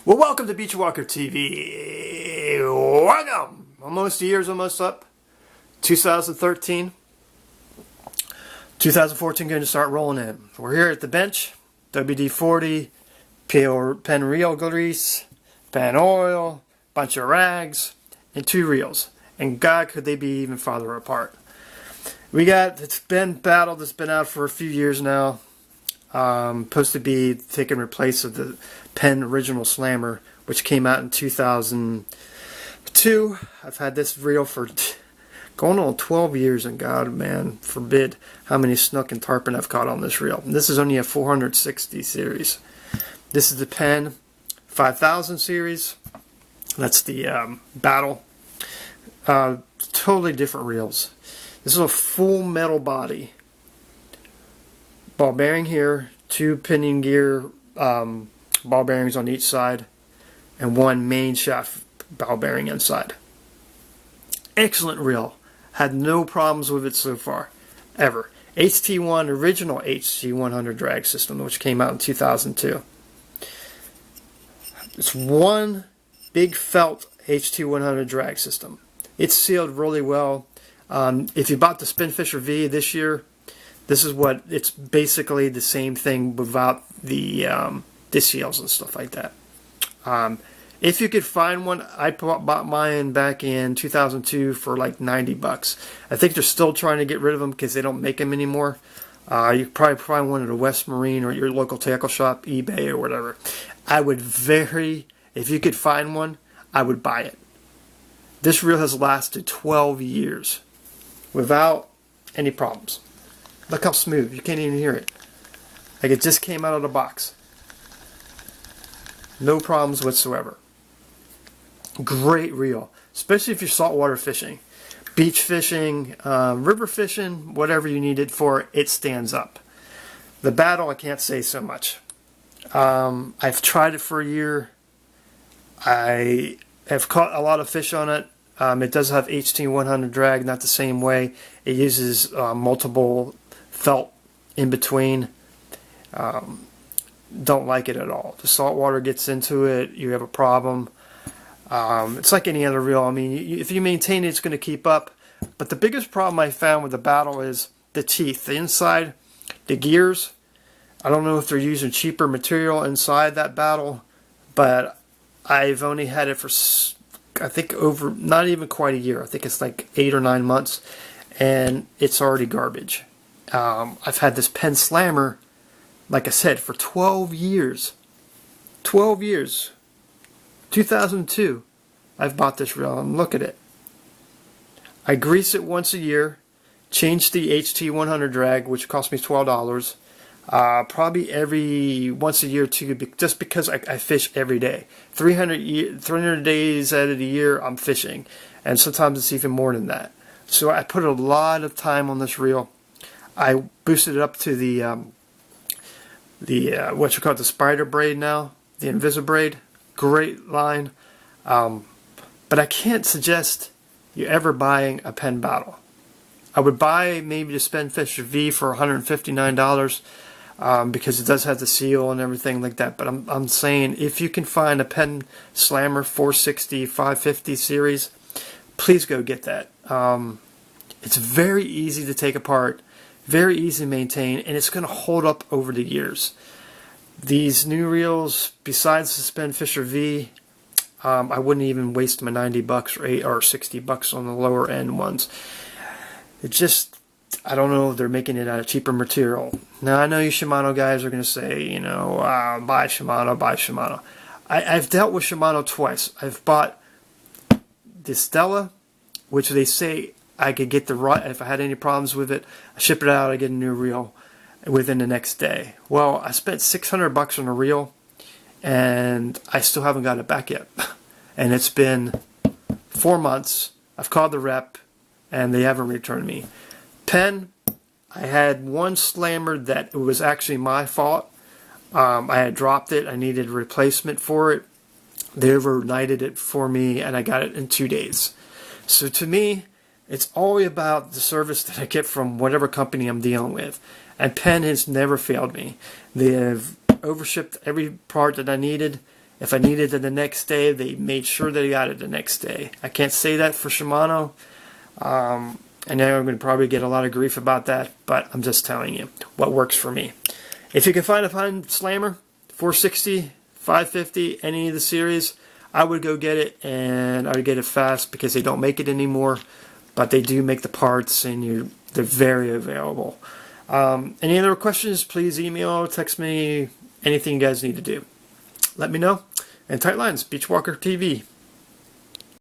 Well, welcome to Beachwalker TV. Welcome. Almost a year's almost up. 2013. 2014 going to start rolling in. We're here at the bench. WD-40, pen reel grease, pen oil, bunch of rags, and 2 reels. And God, could they be even farther apart. It's been battle that's been out for a few years now. Supposed to be taking place of the Penn Original Slammer, which came out in 2002. I've had this reel for going on 12 years, and God, man, forbid how many snook and tarpon I've caught on this reel. And this is only a 460 series. This is the Penn 5000 series. That's the battle. Totally different reels. This is a full metal body. Ball bearing here, 2 pinion gear ball bearings on each side, and 1 main shaft ball bearing inside. Excellent reel. Had no problems with it so far, ever. HT1, original HT100 drag system, which came out in 2002. It's one big felt HT100 drag system. It's sealed really well. If you bought the Spinfisher V this year, this is what it's basically the same thing without the seals and stuff like that. If you could find one, I bought mine back in 2002 for like 90 bucks. I think they're still trying to get rid of them because they don't make them anymore. You could probably find one at a West Marine or your local tackle shop, eBay or whatever. If you could find one, I would buy it. This reel has lasted 12 years without any problems. Look how smooth. You can't even hear it. Like it just came out of the box. No problems whatsoever. Great reel. Especially if you're saltwater fishing. Beach fishing, river fishing, whatever you need it for, it stands up. The battle, I can't say so much. I've tried it for a year. I have caught a lot of fish on it. It does have HT100 drag, not the same way. It uses multiple felt in between. Don't like it at all. The salt water gets into it, you have a problem. It's like any other reel. I mean, if you maintain it, it's going to keep up. But the biggest problem I found with the battle is the teeth. The inside, the gears. I don't know if they're using cheaper material inside that battle, but I've only had it for, I think, over not even quite a year. I think it's like 8 or 9 months, and it's already garbage. I've had this Penn Slammer, like I said, for 12 years. 12 years. 2002, I've bought this reel, and look at it. I grease it once a year, change the HT100 drag, which cost me $12. Probably once a year too, just because I fish every day. 300 days out of the year I'm fishing, and sometimes it's even more than that. So I put a lot of time on this reel. I boosted it up to the what you call it, the spider braid now, the Invisibraid. Great line, but I can't suggest you ever buying a Penn battle. I would buy maybe the Spinfisher V for $159 because it does have the seal and everything like that. But I'm saying if you can find a Penn Slammer 460, 550 series, please go get that. It's very easy to take apart, very easy to maintain, and it's going to hold up over the years. These new reels, besides the Spinfisher V, I wouldn't even waste my 90 bucks or 60 bucks on the lower end ones. It just, I don't know if they're making it out of cheaper material. Now I know you Shimano guys are going to say, you know, buy Shimano, buy Shimano. I've dealt with Shimano twice. I've bought the Stella, which they say I could get the right, if I had any problems with it, I ship it out, I get a new reel within the next day. Well, I spent 600 bucks on a reel, and I still haven't got it back yet. And it's been 4 months. I've called the rep, and they haven't returned me. Penn, I had one slammer that it was actually my fault. I had dropped it. I needed a replacement for it. They overnighted it for me, and I got it in 2 days. So to me, it's all about the service that I get from whatever company I'm dealing with. And Penn has never failed me. They have overshipped every part that I needed, If I needed it the next day, they made sure that I got it the next day. I can't say that for Shimano. I know I'm going to probably get a lot of grief about that, but I'm just telling you what works for me. If you can find a fine slammer, 460, 550, any of the series, I would go get it, and I would get it fast because they don't make it anymore, but they do make the parts, and they're very available. Any other questions, please email, text me, anything you guys need to do. Let me know. And tight lines, Beachwalker TV.